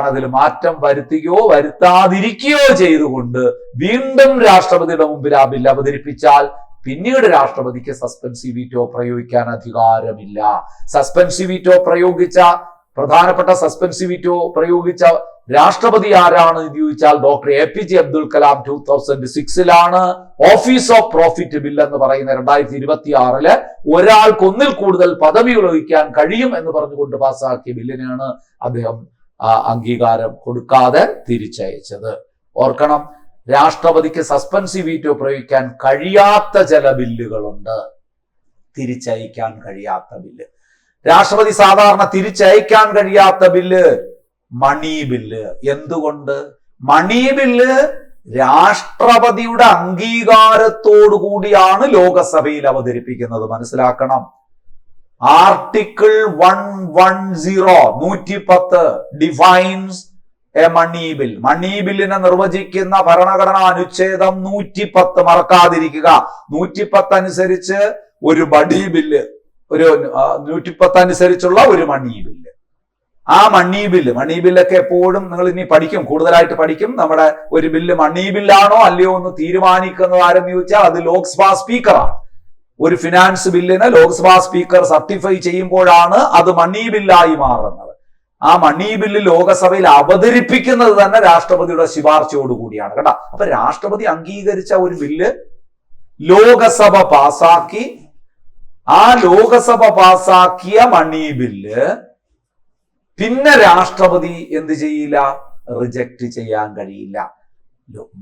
അതിൽ മാറ്റം വരുത്തുകയോ വരുത്താതിരിക്കുകയോ ചെയ്തുകൊണ്ട് വീണ്ടും രാഷ്ട്രപതിയുടെ മുമ്പിൽ ആ ബില്ല് അവതരിപ്പിച്ചാൽ പിന്നീട് രാഷ്ട്രപതിക്ക് സസ്പെൻസീവ് വീറ്റോ പ്രയോഗിക്കാൻ അധികാരമില്ല. സസ്പെൻസീവ് വീറ്റോ പ്രധാനപ്പെട്ട സസ്പെൻസീവ് വീറ്റോ പ്രയോഗിച്ച രാഷ്ട്രപതി ആരാണ് എന്ന് ചോദിച്ചാൽ doctor APJ Abdul Kalam 2006 office of profit bill എന്ന് പറയുന്ന 2026 ഒരാൾക്ക് ഒന്നിൽ കൂടുതൽ പദവി വഹിക്കാൻ കഴിയും എന്ന് പറഞ്ഞുകൊണ്ട് പാസ്സാക്കിയ ബില്ലിനാണ് അദ്ദേഹം അംഗീകാരം കൊടുക്കാതെ തിരിച്ചയച്ചത്. ഓർക്കണം, രാഷ്ട്രപതിക്ക് സസ്പെൻസീവ് വീറ്റോ പ്രയോഗിക്കാൻ കഴിയാത്ത ചില ബില്ലുകളുണ്ട്. തിരിച്ചയക്കാൻ കഴിയാത്ത ബില്ല്, രാഷ്ട്രപതി സാധാരണ തിരിച്ചയക്കാൻ കഴിയാത്ത ബില്ല് മണി ബില്ല്. എന്തുകൊണ്ട്? മണി ബില്ല് രാഷ്ട്രപതിയുടെ അംഗീകാരത്തോടു കൂടിയാണ് ലോകസഭയിൽ അവതരിപ്പിക്കുന്നത്. മനസ്സിലാക്കണം. Article 110 defines a money bill. Money ബില്ലിനെ നിർവചിക്കുന്ന ഭരണഘടനാ അനുച്ഛേദം 110 മറക്കാതിരിക്കുക. 110 അനുസരിച്ച് ഒരു മണി ബില്ല്, ഒരു 110 അനുസരിച്ചുള്ള ഒരു മണി ബില്ല്. ആ മണി ബില്ലൊക്കെ എപ്പോഴും നിങ്ങൾ ഇനി പഠിക്കും, കൂടുതലായിട്ട് പഠിക്കും. നമ്മുടെ ഒരു ബില്ല് മണി ബില്ലാണോ അല്ലയോ എന്ന് തീരുമാനിക്കുന്നത് ആരെന്ന് ചോദിച്ചാൽ അത് ലോക്സഭാ സ്പീക്കറാണ്. ഒരു ഫിനാൻസ് ബില്ലിന് ലോക്സഭാ സ്പീക്കർ സർട്ടിഫൈ ചെയ്യുമ്പോഴാണ് അത് മണി ബില്ലായി മാറുന്നത്. ആ മണി ബില്ല് ലോകസഭയിൽ അവതരിപ്പിക്കുന്നത് തന്നെ രാഷ്ട്രപതിയുടെ ശുപാർശയോടുകൂടിയാണ് കേട്ടോ. അപ്പൊ രാഷ്ട്രപതി അംഗീകരിച്ച ഒരു ബില്ല് ലോകസഭ പാസാക്കി. ആ ലോകസഭ പാസാക്കിയ മണി ബില്ല് പിന്നെ രാഷ്ട്രപതി എന്ത് ചെയ്യില്ല? റിജക്റ്റ് ചെയ്യാൻ കഴിയില്ല.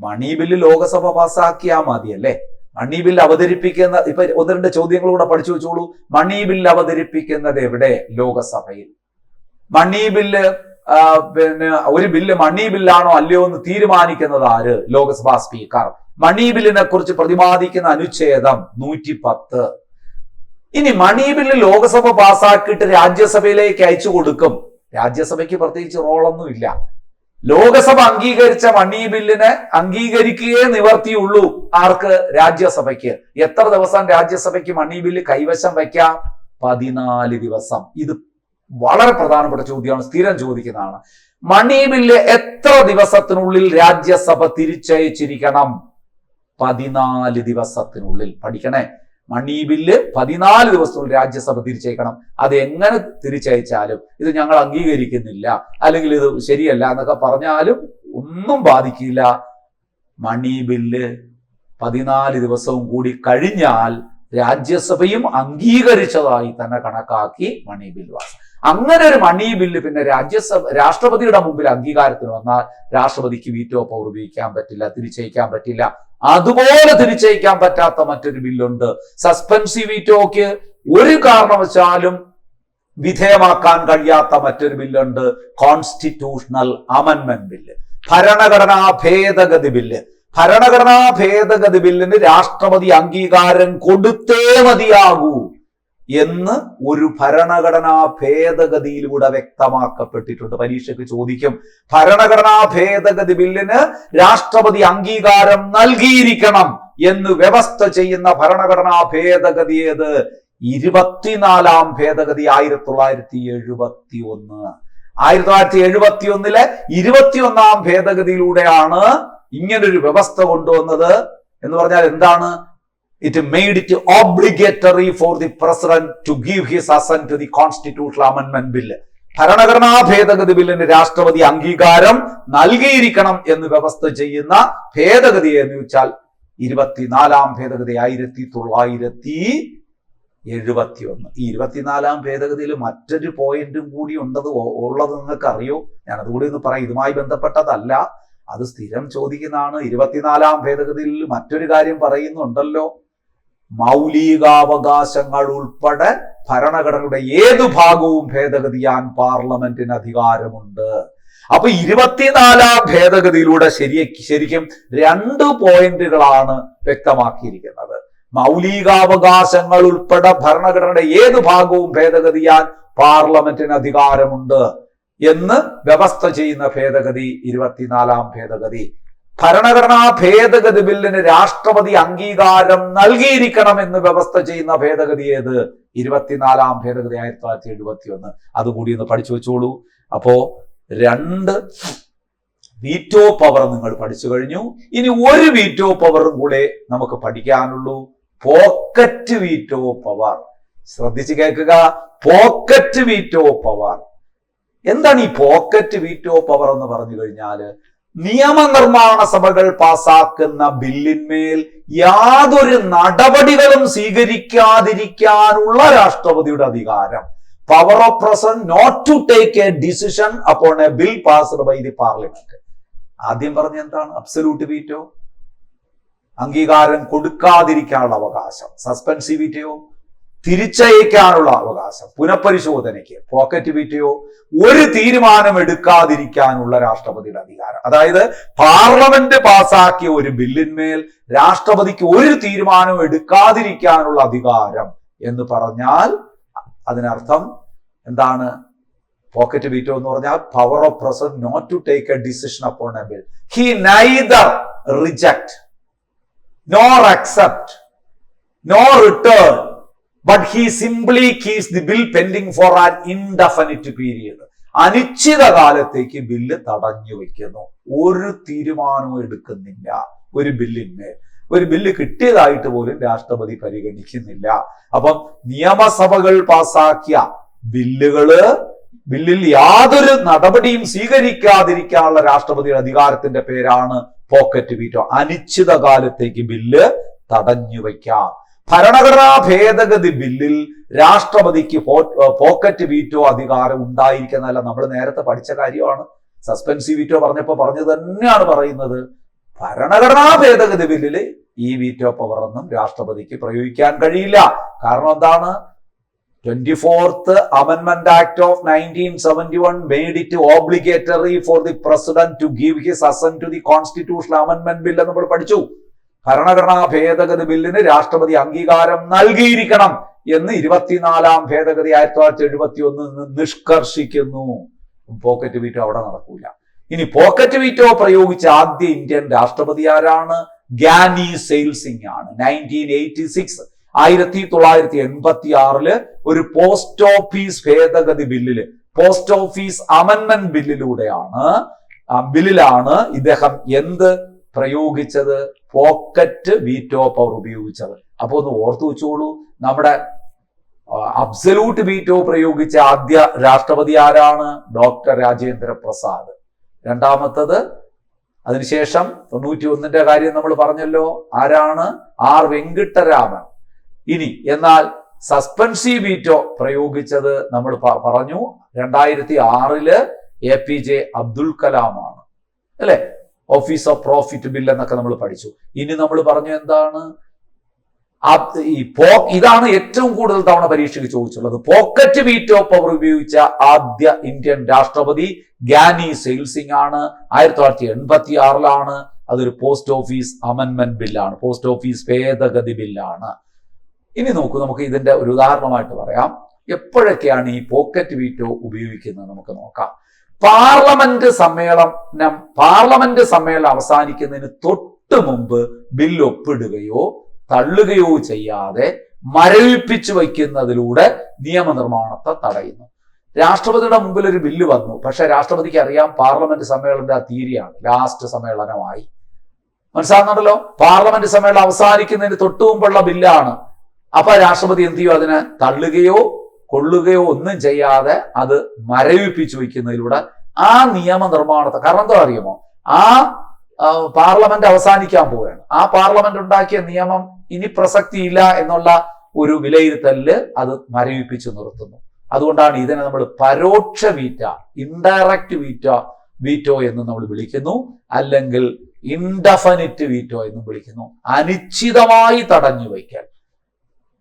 മണി ബില്ല് ലോകസഭ പാസാക്കിയാൽ മതിയല്ലേ? മണി ബില്ല് അവതരിപ്പിക്കുന്ന, ഇപ്പൊ ഒന്ന് രണ്ട് ചോദ്യങ്ങളൂടെ പഠിച്ചു വെച്ചോളൂ. മണി ബില്ല് അവതരിപ്പിക്കുന്നത് എവിടെ? ലോകസഭയിൽ. മണി ബില്ല് പിന്നെ ഒരു ബില്ല് മണി ബില്ലാണോ അല്ലയോ എന്ന് തീരുമാനിക്കുന്നത് ആര്? ലോക്സഭാ സ്പീക്കർ. മണി ബില്ലിനെ കുറിച്ച് പ്രതിപാദിക്കുന്ന അനുച്ഛേദം 110. ഇനി മണി ബില്ല് ലോക്സഭ പാസ്സാക്കിയിട്ട് രാജ്യസഭയിലേക്ക് അയച്ചു കൊടുക്കും. രാജ്യസഭയ്ക്ക് പ്രത്യേകിച്ച് റോളൊന്നും ഇല്ല. ലോകസഭ അംഗീകരിച്ച മണി ബില്ലിനെ അംഗീകരിക്കുകയേ നിവർത്തിയുള്ളൂ. ആർക്ക്? രാജ്യസഭയ്ക്ക്. എത്ര ദിവസം രാജ്യസഭയ്ക്ക് മണി ബില്ല് കൈവശം വയ്ക്കാം? 14 ദിവസം. ഇത് വളരെ പ്രധാനപ്പെട്ട ചോദ്യമാണ്, സ്ഥിരം ചോദിക്കുന്നതാണ്. മണി ബില്ല് എത്ര ദിവസത്തിനുള്ളിൽ രാജ്യസഭ തിരിച്ചയച്ചിരിക്കണം? 14 ദിവസത്തിനുള്ളിൽ. പഠിക്കണേ, മണി ബില്ല് 14 ദിവസത്തിനുള്ളിൽ രാജ്യസഭ തിരിച്ചയക്കണം. അത് എങ്ങനെ തിരിച്ചയച്ചാലും ഇത് ഞങ്ങൾ അംഗീകരിക്കുന്നില്ല, അല്ലെങ്കിൽ ഇത് ശരിയല്ല എന്നൊക്കെ പറഞ്ഞാലും ഒന്നും ബാധിക്കില്ല. മണി ബില്ല് 14 ദിവസവും കൂടി കഴിഞ്ഞാൽ രാജ്യസഭയും അംഗീകരിച്ചതായി തന്നെ കണക്കാക്കി മണി ബിൽ പാസ്. അങ്ങനെ ഒരു മണി ബില്ല് പിന്നെ രാഷ്ട്രപതിയുടെ മുമ്പിൽ അംഗീകാരത്തിന് വന്നാൽ രാഷ്ട്രപതിക്ക് വീറ്റോ പവർ ഉപയോഗിക്കാൻ പറ്റില്ല, തിരിച്ചയക്കാൻ പറ്റില്ല. അതുപോലെ തിരിച്ചയക്കാൻ പറ്റാത്ത മറ്റൊരു ബില്ലുണ്ട്. സസ്പെൻസീവ് വീറ്റോക്ക് ഒരു കാരണവശാലും വിധേയമാക്കാൻ കഴിയാത്ത മറ്റൊരു ബില്ലുണ്ട്. കോൺസ്റ്റിറ്റ്യൂഷണൽ അമെൻമെന്റ് ബില്ല്, ഭരണഘടനാ ഭേദഗതി ബില്ല്. ഭരണഘടനാ ഭേദഗതി ബില്ലിന് രാഷ്ട്രപതി അംഗീകാരം കൊടുത്തേ മതിയാകൂ എന്ന് ഒരു ഭരണഘടനാ ഭേദഗതിയിലൂടെ വ്യക്തമാക്കപ്പെട്ടിട്ടുണ്ട്. പരീക്ഷയ്ക്ക് ചോദിക്കും, ഭരണഘടനാ ഭേദഗതി ബില്ലിന് രാഷ്ട്രപതി അംഗീകാരം നൽകിയിരിക്കണം എന്ന് വ്യവസ്ഥ ചെയ്യുന്ന ഭരണഘടനാ ഭേദഗതി ഏത്? 24ാം ഭേദഗതി 1971. 1971 21ാം ഭേദഗതിയിലൂടെയാണ് ഇങ്ങനൊരു വ്യവസ്ഥ കൊണ്ടുവന്നത്. എന്ന് പറഞ്ഞാൽ എന്താണ്? It made it obligatory for the president to give his assent to the constitutional amendment bill. ഭരണഘടനാ ഭേദഗതി ബില്ലിന് രാഷ്ട്രപതി അംഗീകാരം നൽകിയിരിക്കണം എന്ന് വ്യവസ്ഥ ചെയ്യുന്ന ഭേദഗതി എന്ന് വെച്ചാൽ 24ാം ഭേദഗതി 1971. ഈ 24ാം ഭേദഗതിയിൽ മറ്റൊരു പോയിന്റും കൂടി ഉള്ളത് നിങ്ങൾക്ക് അറിയോ? ഞാൻ അതുകൂടി ഒന്ന് പറയാം. ഇതുമായി ബന്ധപ്പെട്ടതല്ല, അത് സ്ഥിരം ചോദിക്കുന്നതാണ്. 24ാം ഭേദഗതിയിൽ മറ്റൊരു കാര്യം പറയുന്നുണ്ടല്ലോ, മൗലികാവകാശങ്ങൾ ഉൾപ്പെടെ ഭരണഘടനയുടെ ഏതു ഭാഗവും ഭേദഗതിയാൻ പാർലമെന്റിന് അധികാരമുണ്ട്. അപ്പൊ 24ാം ഭേദഗതിയിലൂടെ ശരിക്കും 2 പോയിന്റുകളാണ് വ്യക്തമാക്കിയിരിക്കുന്നത്. മൗലികാവകാശങ്ങൾ ഉൾപ്പെടെ ഭരണഘടനയുടെ ഏതു ഭാഗവും ഭേദഗതിയാൻ പാർലമെന്റിന് അധികാരമുണ്ട് എന്ന് വ്യവസ്ഥ ചെയ്യുന്ന ഭേദഗതി 24ാം ഭേദഗതി. ഭരണഘടനാ ഭേദഗതി ബില്ലിന് രാഷ്ട്രപതി അംഗീകാരം നൽകിയിരിക്കണം എന്ന് വ്യവസ്ഥ ചെയ്യുന്ന ഭേദഗതി ഏത്? 24ാം ഭേദഗതി 1971. അതുകൂടി ഒന്ന് പഠിച്ചു വെച്ചോളൂ. അപ്പോ 2 വീറ്റോ പവർ നിങ്ങൾ പഠിച്ചു കഴിഞ്ഞു. ഇനി ഒരു വീറ്റോ പവറും കൂടെ നമുക്ക് പഠിക്കാനുള്ളൂ, പോക്കറ്റ് വീറ്റോ പവർ. ശ്രദ്ധിച്ച് കേൾക്കുക, പോക്കറ്റ് വീറ്റോ പവർ. എന്താണ് ഈ പോക്കറ്റ് വീറ്റോ പവർ എന്ന് പറഞ്ഞു കഴിഞ്ഞാല്, നിയമനിർമ്മാണ സഭകൾ പാസാക്കുന്ന ബില്ലിന്മേൽ യാതൊരു നടപടികളും സ്വീകരിക്കാതിരിക്കാനുള്ള രാഷ്ട്രപതിയുടെ അധികാരം. Power of president not to take a decision upon a bill passed by the parliament. ആദ്യം പറഞ്ഞ എന്താണ്? അബ്സല്യൂട്ട് വീറ്റോ, അംഗീകാരം കൊടുക്കാതിരിക്കാനുള്ള അവകാശം. സസ്പെൻസീവ് വീറ്റോ, തിരിച്ചയക്കാനുള്ള അവകാശം, പുനഃപരിശോധനയ്ക്ക്. പോക്കറ്റ് വീറ്റയോ, ഒരു തീരുമാനം എടുക്കാതിരിക്കാനുള്ള രാഷ്ട്രപതിയുടെ അധികാരം. അതായത് പാർലമെന്റ് പാസാക്കിയ ഒരു ബില്ലിന്മേൽ രാഷ്ട്രപതിക്ക് ഒരു തീരുമാനം എടുക്കാതിരിക്കാനുള്ള അധികാരം എന്ന് പറഞ്ഞാൽ അതിനർത്ഥം എന്താണ്? പോക്കറ്റ് വീറ്റോ എന്ന് പറഞ്ഞാൽ power of president not to take a decision upon a bill. He neither reject nor accept nor return, but he simply keeps the bill pending for an indefinite period. അനിശ്ചിത കാലത്തേക്ക് bill തടഞ്ഞു വെക്കുന്നു, ഒരു തീരുമാനവും എടുക്കുന്നില്ല. ഒരു ബില്ലിന്മേൽ ഒരു ബില്ല് കിട്ടിയതായിട്ട് പോലും രാഷ്ട്രപതി പരിഗണിക്കുന്നില്ല. അപ്പം നിയമസഭകൾ പാസാക്കിയ ബില്ലിൽ യാതൊരു നടപടിയും സ്വീകരിക്കാതിരിക്കാനുള്ള രാഷ്ട്രപതിയുടെ അധികാരത്തിന്റെ പേരാണ് പോക്കറ്റ് വീറ്റോ. അനിശ്ചിത കാലത്തേക്ക് ബില്ല് തടഞ്ഞുവെക്കാം. ഭരണഘടനാ ഭേദഗതി ബില്ലിൽ രാഷ്ട്രപതിക്ക് പോക്കറ്റ് വീറ്റോ അധികാരം ഉണ്ടായിരിക്കുന്നതല്ല. നമ്മൾ നേരത്തെ പഠിച്ച കാര്യമാണ്. സസ്പെൻസീവ് വീറ്റോ പറഞ്ഞത് തന്നെയാണ് പറയുന്നത്. ഭരണഘടനാ ഭേദഗതി ബില്ലിൽ ഈ വീറ്റോ പവർ ഒന്നും രാഷ്ട്രപതിക്ക് പ്രയോഗിക്കാൻ കഴിയില്ല. കാരണം എന്താണ്? 24th Amendment Act of 1971 made it obligatory for the president to give his assent to the constitutional amendment bill എന്ന് നമ്മൾ പഠിച്ചു. ഭരണഘടനാ ഭേദഗതി ബില്ലിന് രാഷ്ട്രപതി അംഗീകാരം നൽകിയിരിക്കണം എന്ന് 24ാം ഭേദഗതി 1971 നിഷ്കർഷിക്കുന്നു. പോക്കറ്റ് വീറ്റോ അവിടെ നടക്കൂല. ഇനി പോക്കറ്റ് വീറ്റോ പ്രയോഗിച്ച ആദ്യ ഇന്ത്യൻ രാഷ്ട്രപതി ആരാണ്? ഗ്യാനി സെയിൽ സിംഗ് ആണ്. 1986 ഒരു പോസ്റ്റ് ഓഫീസ് ഭേദഗതി ബില്ലില്, പോസ്റ്റ് ഓഫീസ് അമെൻമെന്റ് ബില്ലിലാണ് ഇദ്ദേഹം എന്ത് പ്രയോഗിച്ചത്? പോക്കറ്റ് വീറ്റോ പവർ ഉപയോഗിച്ചത്. അപ്പൊ ഒന്ന് ഓർത്തു വെച്ചോളൂ, നമ്മുടെ അബ്സല്യൂട്ട് വീറ്റോ പ്രയോഗിച്ച ആദ്യ രാഷ്ട്രപതി ആരാണ്? ഡോക്ടർ രാജേന്ദ്ര പ്രസാദ്. രണ്ടാമത്തത് അതിനുശേഷം 91ന്റെ കാര്യം നമ്മൾ പറഞ്ഞല്ലോ, ആരാണ്? ആർ വെങ്കിട്ടരാമൻ. ഇനി എന്നാൽ സസ്പെൻസീവ് വീറ്റോ പ്രയോഗിച്ചത് നമ്മൾ പറഞ്ഞു 2006 APJ അബ്ദുൽ കലാമാണ്, അല്ലെ? ഓഫീസ് ഓഫ് പ്രോഫിറ്റ് ബിൽ എന്നൊക്കെ നമ്മൾ പഠിച്ചു. ഇനി നമ്മൾ പറഞ്ഞു എന്താണ്? ഇതാണ് ഏറ്റവും കൂടുതൽ തവണ പരീക്ഷയ്ക്ക് ചോദിച്ചുള്ളത്. പോക്കറ്റ് വീറ്റോ പവർ ഉപയോഗിച്ച ആദ്യ ഇന്ത്യൻ രാഷ്ട്രപതി ഗ്യാനി സെയിൽ സിംഗ് ആണ്. 1986 അതൊരു പോസ്റ്റ് ഓഫീസ് അമെൻമെന്റ് ബില്ലാണ്, പോസ്റ്റ് ഓഫീസ് ഭേദഗതി ബില്ലാണ്. ഇനി നോക്കൂ, നമുക്ക് ഇതിന്റെ ഒരു ഉദാഹരണമായിട്ട് പറയാം. എപ്പോഴൊക്കെയാണ് ഈ പോക്കറ്റ് വീറ്റോ ഉപയോഗിക്കുന്നത് നമുക്ക് നോക്കാം. പാർലമെന്റ് സമ്മേളനം അവസാനിക്കുന്നതിന് തൊട്ട് മുമ്പ് ബിൽ ഒപ്പിടുകയോ തള്ളുകയോ ചെയ്യാതെ മരവിപ്പിച്ചു വയ്ക്കുന്നതിലൂടെ നിയമനിർമ്മാണത്തെ തടയുന്നു. രാഷ്ട്രപതിയുടെ മുമ്പിൽ ഒരു ബില്ല് വന്നു, പക്ഷെ രാഷ്ട്രപതിക്ക് അറിയാം പാർലമെന്റ് സമ്മേളനത്തിന്റെ തീയതിയാണ്, ലാസ്റ്റ് സമ്മേളനമായി. മനസ്സിലാകുന്നുണ്ടല്ലോ? പാർലമെന്റ് സമ്മേളനം അവസാനിക്കുന്നതിന് തൊട്ടു മുമ്പുള്ള ബില്ലാണ്. അപ്പൊ രാഷ്ട്രപതി എന്ത് ചെയ്യും? അതിനെ തള്ളുകയോ കൊള്ളുകയോ ഒന്നും ചെയ്യാതെ അത് മരവിപ്പിച്ചു വയ്ക്കുന്നതിലൂടെ ആ നിയമനിർമ്മാണത്തെ, കാരണം എന്താ അറിയുമോ, ആ പാർലമെന്റ് അവസാനിക്കാൻ പോവുകയാണ്, ആ പാർലമെന്റ് ഉണ്ടാക്കിയ നിയമം ഇനി പ്രസക്തിയില്ല എന്നുള്ള ഒരു വിലയിരുത്തലില് അത് മരവിപ്പിച്ചു നിർത്തുന്നു. അതുകൊണ്ടാണ് ഇതിനെ നമ്മൾ പരോക്ഷ ഇൻഡയറക്റ്റ് വീറ്റോ എന്ന് നമ്മൾ വിളിക്കുന്നു, അല്ലെങ്കിൽ ഇൻഡെഫിനിറ്റ് വീറ്റോ എന്നും വിളിക്കുന്നു. അനിശ്ചിതമായി തടഞ്ഞു വയ്ക്കൽ,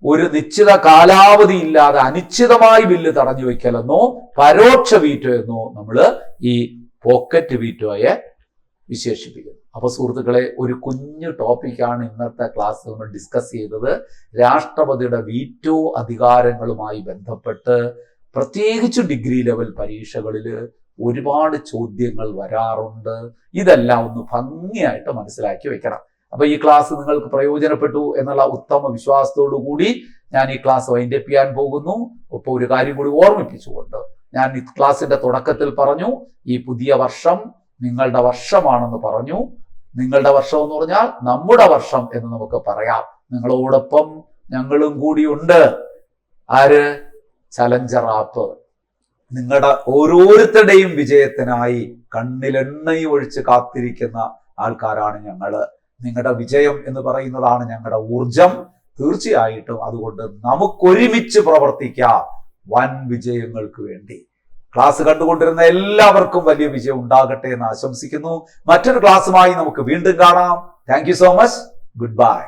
ഒരു നിശ്ചിത കാലാവധി ഇല്ലാതെ അനിശ്ചിതമായി ബില്ല് തടഞ്ഞു വയ്ക്കലെന്നോ പരോക്ഷ വീറ്റോ എന്നോ നമ്മൾ ഈ പോക്കറ്റ് വീറ്റോയെ വിശേഷിപ്പിക്കുന്നു. അപ്പൊ സുഹൃത്തുക്കളെ, ഒരു കുഞ്ഞു ടോപ്പിക്കാണ് ഇന്നത്തെ ക്ലാസ് നമ്മൾ ഡിസ്കസ് ചെയ്തത്. രാഷ്ട്രപതിയുടെ വീറ്റോ അധികാരങ്ങളുമായി ബന്ധപ്പെട്ട് പ്രത്യേകിച്ച് ഡിഗ്രി ലെവൽ പരീക്ഷകളിൽ ഒരുപാട് ചോദ്യങ്ങൾ വരാറുണ്ട്. ഇതെല്ലാം ഒന്ന് ഭംഗിയായിട്ട് മനസ്സിലാക്കി വെക്കണം. അപ്പൊ ഈ ക്ലാസ് നിങ്ങൾക്ക് പ്രയോജനപ്പെട്ടു എന്നുള്ള ഉത്തമ വിശ്വാസത്തോടു കൂടി ഞാൻ ഈ ക്ലാസ് വൈൻഡപ്പ് ചെയ്യാൻ പോകുന്നു. ഒപ്പം ഒരു കാര്യം കൂടി ഓർമ്മിപ്പിച്ചുകൊണ്ട്, ഞാൻ ഈ ക്ലാസിന്റെ തുടക്കത്തിൽ പറഞ്ഞു, ഈ പുതിയ വർഷം നിങ്ങളുടെ വർഷമാണെന്ന് പറഞ്ഞു. നിങ്ങളുടെ വർഷം എന്ന് പറഞ്ഞാൽ നമ്മുടെ വർഷം എന്ന് നമുക്ക് പറയാം. നിങ്ങളോടൊപ്പം ഞങ്ങളും കൂടിയുണ്ട്. ആര്? Challenger app. നിങ്ങളുടെ ഓരോരുത്തരുടെയും വിജയത്തിനായി കണ്ണിലെണ്ണയും ഒഴിച്ച് കാത്തിരിക്കുന്ന ആൾക്കാരാണ് ഞങ്ങള്. നിങ്ങളുടെ വിജയം എന്ന് പറയുന്നതാണ് ഞങ്ങളുടെ ഊർജം. തീർച്ചയായിട്ടും അതുകൊണ്ട് നമുക്കൊരുമിച്ച് പ്രവർത്തിക്കാം വൻ വിജയങ്ങൾക്ക് വേണ്ടി. ക്ലാസ് കണ്ടുകൊണ്ടിരുന്ന എല്ലാവർക്കും വലിയ വിജയം ഉണ്ടാകട്ടെ എന്ന് ആശംസിക്കുന്നു. മറ്റൊരു ക്ലാസ്സുമായി നമുക്ക് വീണ്ടും കാണാം. Thank you so much. Good bye.